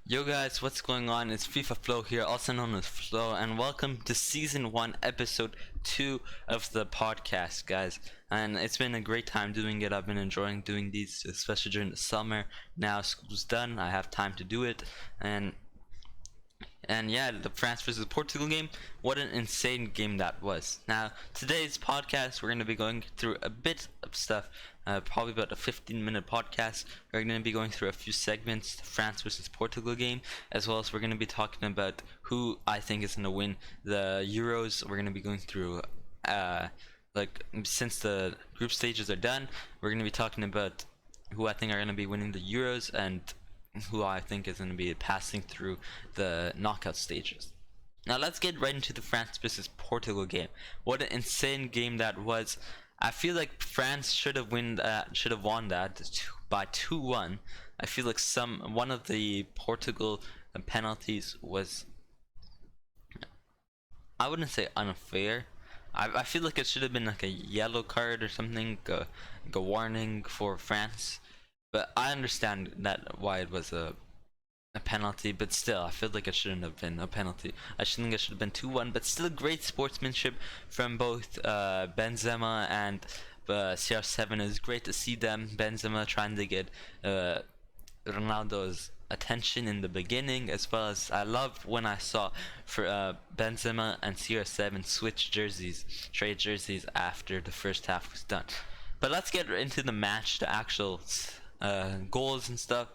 Yo guys, what's going on? It's FIFA Flow here, also known as Flow, and welcome to Season 1, Episode 2 of the podcast, guys. And it's been a great time doing it. I've been enjoying doing these, especially during the summer. Now school's done, I have time to do it, and yeah, the France versus Portugal game, what an insane game that was. Now, today's podcast, we're going to be going through a bit of stuff, probably about a 15-minute podcast. We're going to be going through a few segments, the France versus Portugal game, as well as we're going to be talking about who I think is going to win the Euros. We're going to be going through, since the group stages are done, we're going to be talking about who I think are going to be winning the Euros and who I think is going to be passing through the knockout stages. Now let's get right into the France versus Portugal game. What an insane game that was. I feel like France should have won that by 2-1. I feel like one of the Portugal penalties was, I wouldn't say unfair. I feel like it should have been like a yellow card or something, like a warning for France. But I understand that why it was a penalty, but still, I feel like it shouldn't have been a penalty. I think it should have been 2-1, but still great sportsmanship from both Benzema and CR7. It's great to see them. Benzema trying to get Ronaldo's attention in the beginning, as well as I love when I saw for Benzema and CR7 switch jerseys, trade jerseys after the first half was done. But let's get into the match, the actual goals and stuff.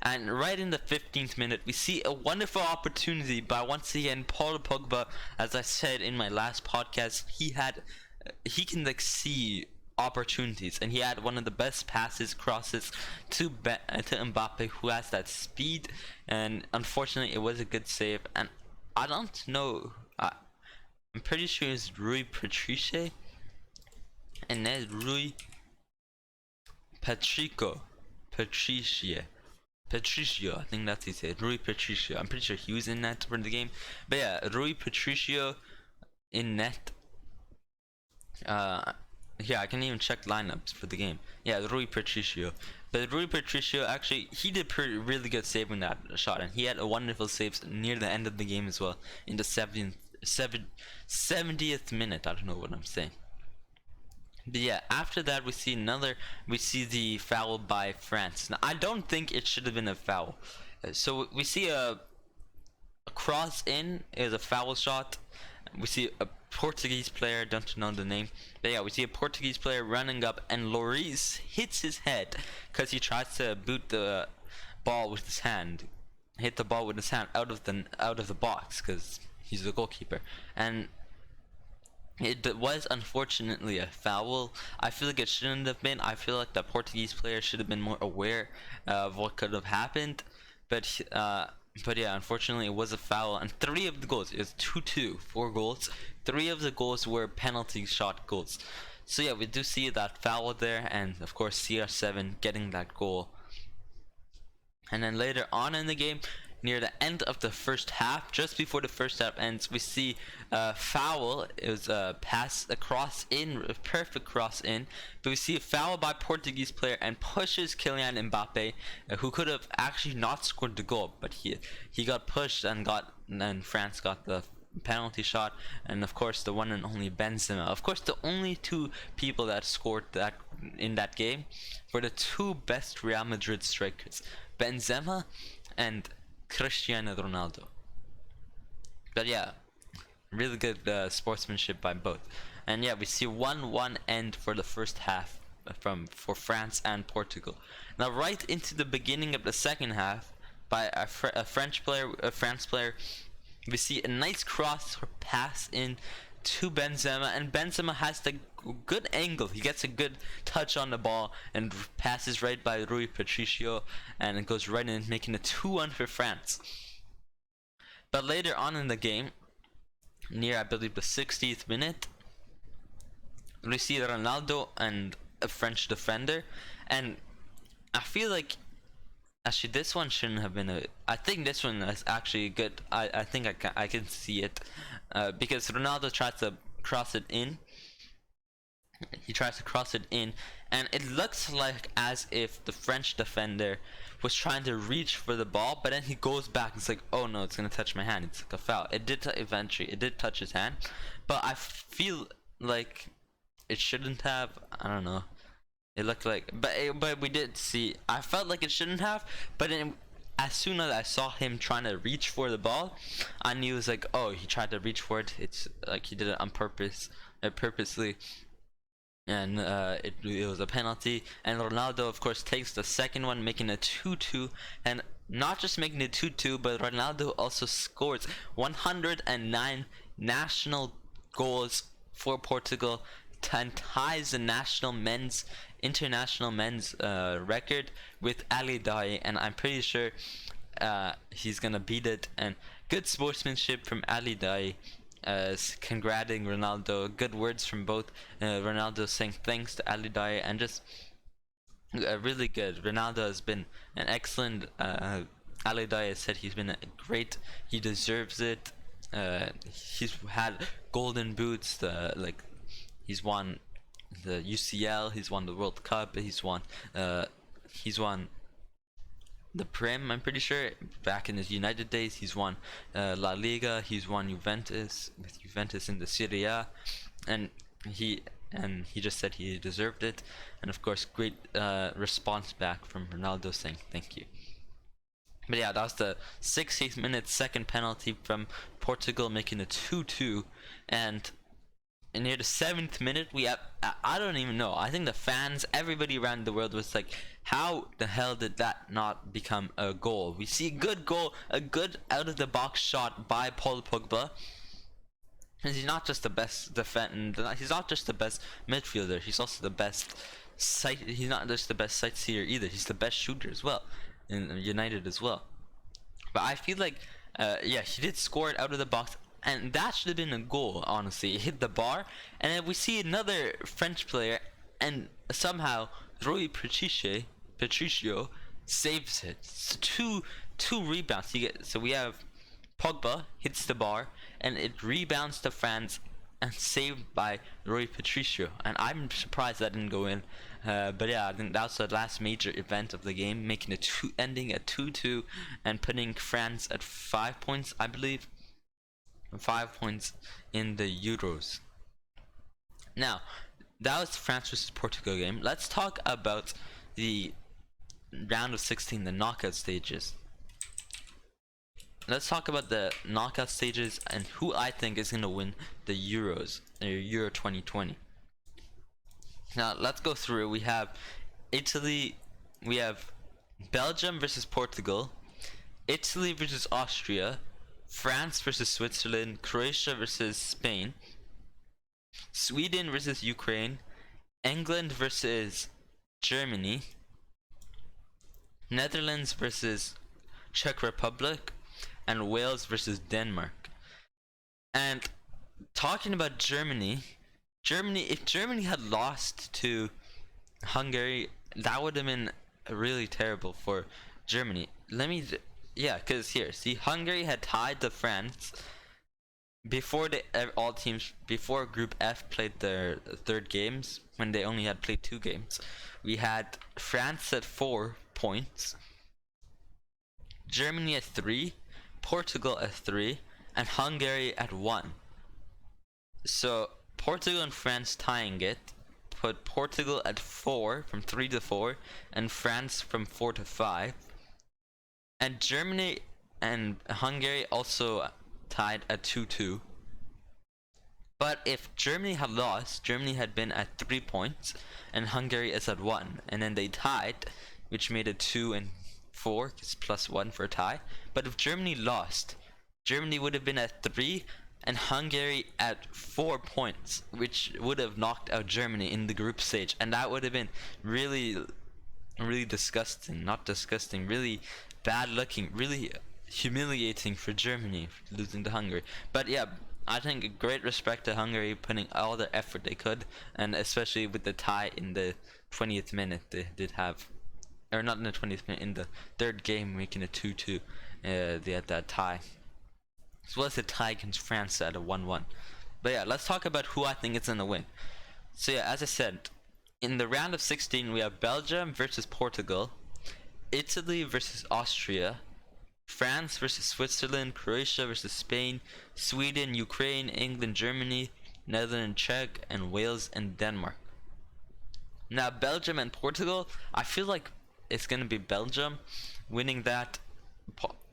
And right in the 15th minute, we see a wonderful opportunity by, once again, Paul Pogba. As I said in my last podcast, he can like see opportunities, and he had one of the best passes, crosses to Mbappe, who has that speed. And unfortunately, it was a good save. And I don't know, I'm pretty sure it's Rui Patrice, and then Rui Patricio, I think that's his name. Rui Patricio. I'm pretty sure he was in net for the game. But yeah, Rui Patricio in net. Yeah, I can even check lineups for the game. Yeah, Rui Patricio. But Rui Patricio, actually, he did really good saving that shot, and he had a wonderful save near the end of the game as well, in the 70th minute. I don't know what I'm saying. But yeah, after that we see the foul by France. Now I don't think it should have been a foul. So we see a cross in is a foul shot. We see a Portuguese player, don't know the name, but yeah, we see a Portuguese player running up, and Lloris hits his head because he tries to boot the ball with his hand, hit the ball with his hand out of the box because he's the goalkeeper. And it was unfortunately a foul. I feel like it shouldn't have been. I feel like the Portuguese player should have been more aware of what could have happened. But yeah, unfortunately it was a foul. And 3 of the goals, it's 2-2, 4 goals. 3 of the goals were penalty shot goals. So yeah, we do see that foul there, and of course CR7 getting that goal. And then later on in the game, near the end of the first half, just before the first half ends, we see a foul. It was a pass, a cross in, a perfect cross in, but we see a foul by Portuguese player and pushes Kylian Mbappe, who could have actually not scored the goal, but he got pushed and France got the penalty shot. And of course the one and only Benzema, of course the only 2 people that scored that in that game were the 2 best Real Madrid strikers, Benzema and Cristiano Ronaldo. But yeah, really good sportsmanship by both. And yeah, we see 1-1 end for the first half for France and Portugal. Now right into the beginning of the second half, by a France player, we see a nice cross or pass in to Benzema, and Benzema has the good angle. He gets a good touch on the ball and passes right by Rui Patricio, and it goes right in, making it 2-1 for France. But later on in the game, near I believe the 60th minute, we see Ronaldo and a French defender, and I feel like actually this one shouldn't have been I think this one is actually good. I think I can see it, because Ronaldo tries to cross it in, He tries to cross it in, and it looks like as if the French defender was trying to reach for the ball, but then he goes back. It's like, oh no, it's gonna touch my hand. It's like a foul. It did eventually. It did touch his hand, but I feel like it shouldn't have. I don't know. It looked like, but we did see. I felt like it shouldn't have, but then as soon as I saw him trying to reach for the ball, I knew it was like, oh, he tried to reach for it. It's like he did it on purpose, purposely, and it was a penalty. And Ronaldo, of course, takes the second one, making it 2-2, and not just making it 2-2, but Ronaldo also scores 109 national goals for Portugal, and ties the international men's record with Ali Daei, and I'm pretty sure he's gonna beat it. And good sportsmanship from Ali Daei, congrating Ronaldo. Good words from both. Ronaldo saying thanks to Ali Daei, and just really good. Ronaldo has been an excellent. Ali Daei said he's been great. He deserves it. He's had golden boots. He's won the UCL. He's won the World Cup. He's won the Prem. I'm pretty sure back in his United days. He's won La Liga. He's won Juventus with Juventus in the Serie A, and he just said he deserved it. And of course, great response back from Ronaldo saying thank you. But yeah, that was the 60th minute, second penalty from Portugal, making it 2-2. And near the 7th minute, we have, I don't even know, I think the fans, everybody around the world was like, how the hell did that not become a goal? We see a good goal, a good out of the box shot by Paul Pogba. And he's not just the best defender, he's not just the best midfielder, he's also the best he's not just the best sightseer either, he's the best shooter as well, in United as well. But I feel like, yeah, he did score it out of the box, and that should have been a goal, honestly. It hit the bar, and then we see another French player, and somehow Rui Patricio saves it. So two rebounds. So we have Pogba hits the bar, and it rebounds to France, and saved by Rui Patricio. And I'm surprised that didn't go in. But yeah, I think that was the last major event of the game, making it ending at 2-2, and putting France at 5 points, I believe. 5 points in the Euros. Now, that was France versus Portugal game. Let's talk about the round of 16, the knockout stages. Let's talk about the knockout stages and who I think is going to win the Euros, Euro 2020. Now, let's go through. We have Italy, we have Belgium versus Portugal, Italy versus Austria, France versus Switzerland, Croatia versus Spain, Sweden versus Ukraine, England versus Germany, Netherlands versus Czech Republic, and Wales versus Denmark. And talking about Germany, if Germany had lost to Hungary, that would have been really terrible for Germany. Yeah, because here, see, Hungary had tied to France before before Group F played their third games, when they only had played 2 games. We had France at 4 points, Germany at 3, Portugal at 3, and Hungary at 1. So Portugal and France tying it put Portugal at 4, from 3 to 4, and France from 4 to 5. And Germany and Hungary also tied at 2-2. But if Germany had lost, Germany had been at 3 points, and Hungary is at 1. And then they tied, which made it 2 and 4, it's +1 for a tie. But if Germany lost, Germany would have been at 3, and Hungary at 4 points, which would have knocked out Germany in the group stage. And that would have been really disgusting. Not disgusting, really bad looking, really humiliating for Germany, losing to Hungary. But yeah, I think great respect to Hungary, putting all the effort they could, and especially with the tie in the 20th minute they did have, or not in the 20th minute, in the third game, making it 2-2. They had that tie, as well as the tie against France at a 1-1. But yeah, let's talk about who I think is gonna win. So yeah, as I said, in the round of 16 we have Belgium versus Portugal, Italy versus Austria, France versus Switzerland, Croatia versus Spain, Sweden, Ukraine, England, Germany, Netherlands, Czech, and Wales and Denmark. Now Belgium and Portugal, I feel like it's gonna be Belgium winning that.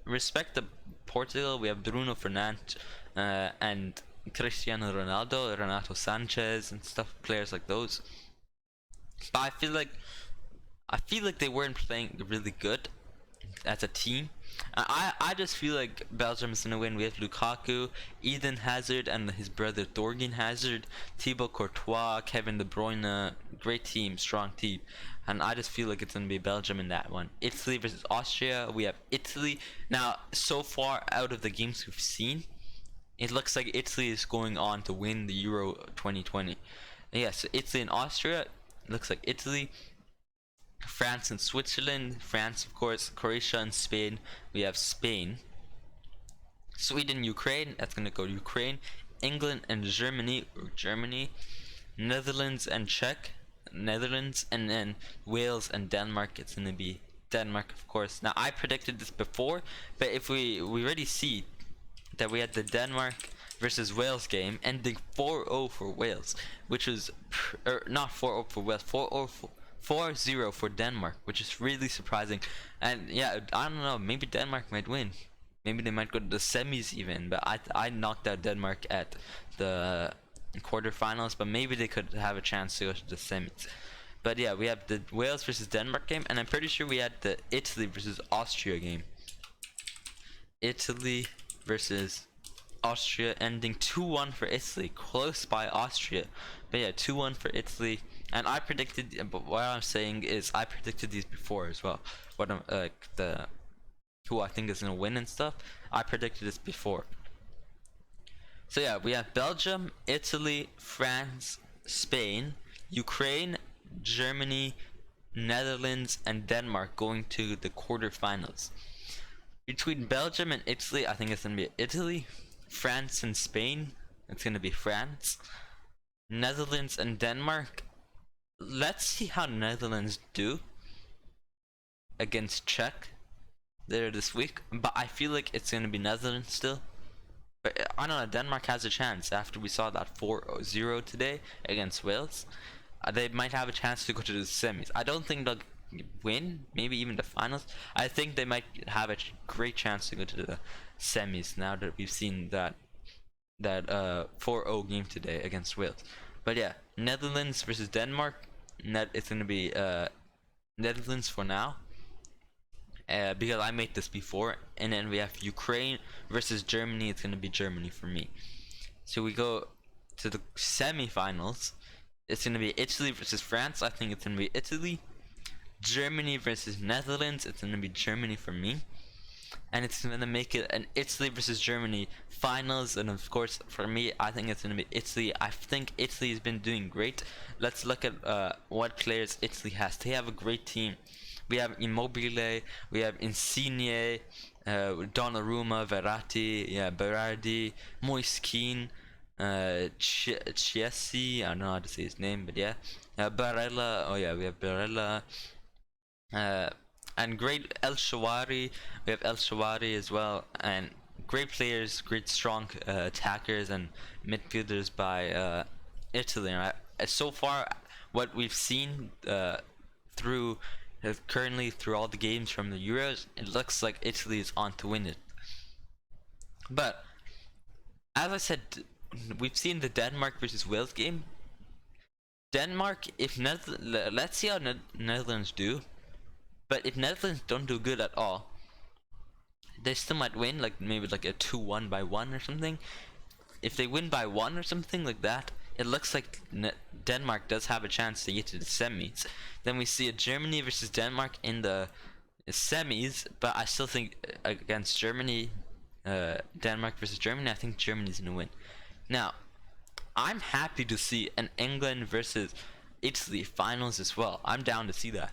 Respect to Portugal, we have Bruno Fernandes and Cristiano Ronaldo, Renato Sanchez, and stuff, players like those. But I feel like they weren't playing really good as a team. I just feel like Belgium is gonna win. We have Lukaku, Eden Hazard, and his brother Thorgan Hazard, Thibaut Courtois, Kevin De Bruyne. Great team, strong team, and I just feel like it's gonna be Belgium in that one. Italy versus Austria. We have Italy. Now, so far out of the games we've seen, it looks like Italy is going on to win the Euro 2020. Yes, so Italy and Austria. It looks like Italy. France and Switzerland. France, of course. Croatia and Spain. We have Spain. Sweden, Ukraine. That's gonna go Ukraine. England and Germany. Or Germany. Netherlands and Czech. Netherlands. And then Wales and Denmark. It's gonna be Denmark, of course. Now I predicted this before, but if we already see that we had the Denmark versus Wales game ending 4-0 for Wales, which was not 4-0 for Wales, 4-0 for Denmark, which is really surprising. And yeah, I don't know, maybe Denmark might win. Maybe they might go to the semis even, but I knocked out Denmark at the quarterfinals, but maybe they could have a chance to go to the semis. But yeah, we have the Wales versus Denmark game, and I'm pretty sure we had the Italy versus Austria game. Italy versus Austria ending 2-1 for Italy, close by Austria. But yeah, 2-1 for Italy. And I predicted, but what I'm saying is I predicted these before as well. What I'm who I think is gonna win and stuff. I predicted this before. So yeah, we have Belgium, Italy, France, Spain, Ukraine, Germany, Netherlands, and Denmark going to the quarterfinals. Between Belgium and Italy, I think it's gonna be Italy. France and Spain, it's gonna be France. Netherlands and Denmark. Let's see how Netherlands do against Czech later this week. But I feel like it's gonna be Netherlands still. But I don't know, Denmark has a chance after we saw that 4-0 today against Wales. They might have a chance to go to the semis. I don't think they'll win, maybe even the finals. I think they might have a great chance to go to the semis now that we've seen that 4-0 game today against Wales. But yeah, Netherlands versus Denmark. It's gonna be Netherlands for now. Because I made this before, and then we have Ukraine versus Germany. It's gonna be Germany for me. So we go to the semifinals. It's gonna be Italy versus France. I think it's gonna be Italy. Germany versus Netherlands. It's gonna be Germany for me. And it's gonna make it an Italy versus Germany finals. And of course, for me, I think it's gonna be Italy. I think Italy has been doing great. Let's look at what players Italy has. They have a great team. We have Immobile, we have Insigne, Donnarumma, Verratti, yeah, Berardi, Moise Kean, Chiesi, I don't know how to say his name, but yeah, Barella, oh yeah, we have Barella, and great El Shawari, we have El Shawari as well, and great players, great strong attackers and midfielders by Italy. Right? So far, what we've seen through currently through all the games from the Euros, it looks like Italy is on to win it. But as I said, we've seen the Denmark versus Wales game. Denmark, if let's see how Netherlands do. But if Netherlands don't do good at all, they still might win, like maybe like a 2-1 by 1 or something. If they win by 1 or something like that, it looks like Denmark does have a chance to get to the semis. Then we see a Germany versus Denmark in the semis, but I still think against Germany, Denmark versus Germany, I think Germany's gonna win. Now, I'm happy to see an England versus Italy finals as well. I'm down to see that.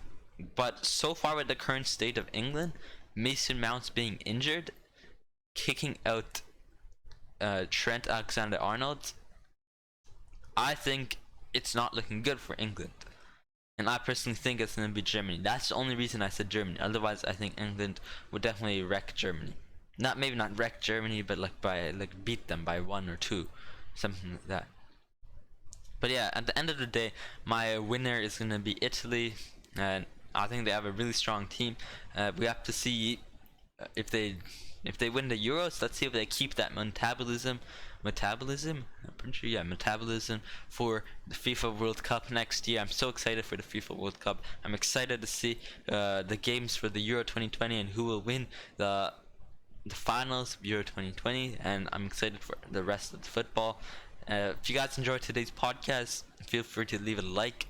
But so far with the current state of England, Mason Mount's being injured, kicking out Trent Alexander-Arnold, I think it's not looking good for England. And I personally think it's going to be Germany. That's the only reason I said Germany. Otherwise, I think England would definitely wreck Germany. Maybe not wreck Germany, but like beat them by 1 or 2, something like that. But yeah, at the end of the day, my winner is going to be Italy, and I think they have a really strong team. We have to see if they win the Euros. Let's see if they keep that metabolism. I'm pretty sure, yeah, metabolism for the FIFA World Cup next year. I'm so excited for the FIFA World Cup. I'm excited to see the games for the Euro 2020 and who will win the finals of Euro 2020, and I'm excited for the rest of the football. If you guys enjoyed today's podcast, feel free to leave a like.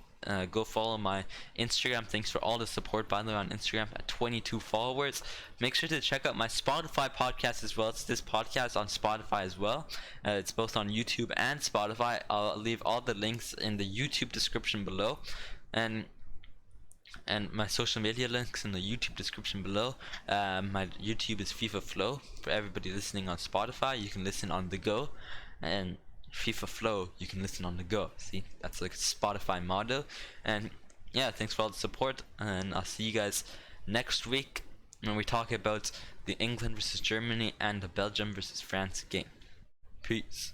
Go follow my Instagram. Thanks for all the support, by the way, on Instagram at 22 followers. Make sure to check out my Spotify podcast as well. It's this podcast on Spotify as well. It's both on YouTube and Spotify. I'll leave all the links in the YouTube description below, and my social media links in the YouTube description below. My YouTube is FIFA Flow. For everybody listening on Spotify, you can listen on the go, and FIFA Flow, you can listen on the go. See, that's like a Spotify motto. And yeah, thanks for all the support, and I'll see you guys next week when we talk about the England versus Germany and the Belgium versus France game. Peace.